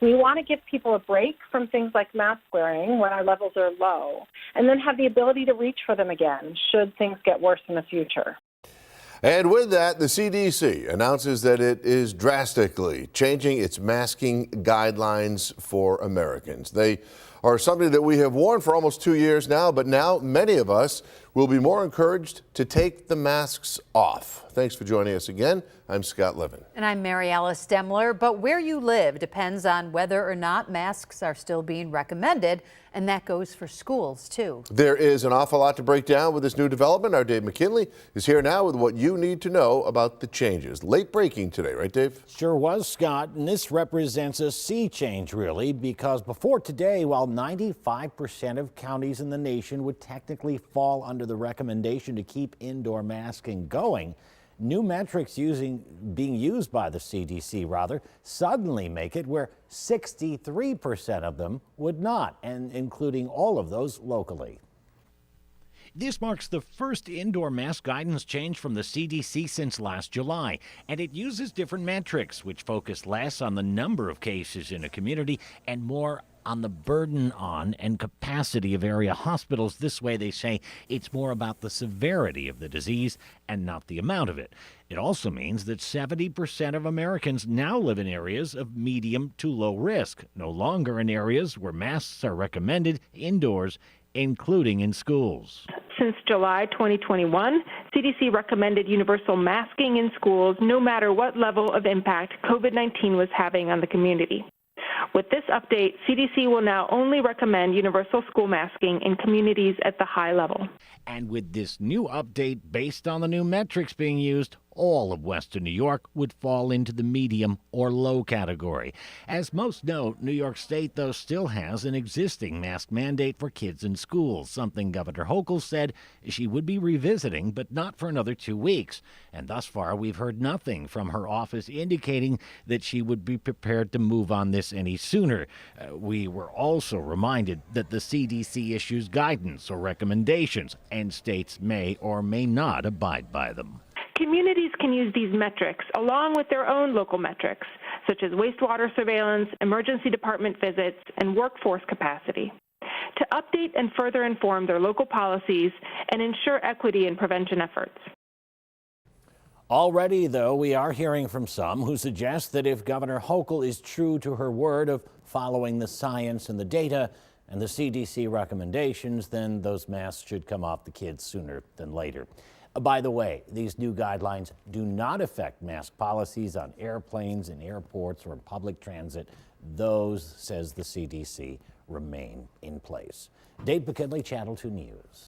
We want to give people a break from things like mask wearing when our levels are low, and then have the ability to reach for them again should things get worse in the future. And with that, the CDC announces that it is drastically changing its masking guidelines for Americans. They are something that we have worn for almost 2 years now, but now many of us will be more encouraged to take the masks off. Thanks for joining us again. I'm Scott Levin. And I'm Mary Alice Demler. But where you live depends on whether or not masks are still being recommended, and that goes for schools too. There is an awful lot to break down with this new development. Our Dave McKinley is here now with what you need to know about the changes. Late breaking today, right, Dave? Sure was, Scott, and this represents a sea change, really, because before today, while 95% of counties in the nation would technically fall under the recommendation to keep indoor masking going, new metrics being used by the CDC suddenly make it where 63% of them would not, and including all of those locally. This marks the first indoor mask guidance change from the CDC since last July, and it uses different metrics, which focus less on the number of cases in a community and more on the burden on and capacity of area hospitals. This way, they say, it's more about the severity of the disease and not the amount of it. It also means that 70% of Americans now live in areas of medium to low risk, no longer in areas where masks are recommended indoors, including in schools. Since July 2021, CDC recommended universal masking in schools no matter what level of impact COVID-19 was having on the community. With this update, CDC will now only recommend universal school masking in communities at the high level. And with this new update based on the new metrics being used, all of Western New York would fall into the medium or low category. As most know, New York State, though, still has an existing mask mandate for kids in schools, something Governor Hochul said she would be revisiting, but not for another 2 weeks. And thus far, we've heard nothing from her office indicating that she would be prepared to move on this any sooner. We were also reminded that the CDC issues guidance or recommendations, and states may or may not abide by them. Communities can use these metrics along with their own local metrics, such as wastewater surveillance, emergency department visits, and workforce capacity, to update and further inform their local policies and ensure equity in prevention efforts. Already, though, we are hearing from some who suggest that if Governor Hochul is true to her word of following the science and the data and the CDC recommendations, then those masks should come off the kids sooner than later. By the way, these new guidelines do not affect mask policies on airplanes, in airports, or in public transit. Those, says the CDC, remain in place. Dave McKinley, Channel 2 News.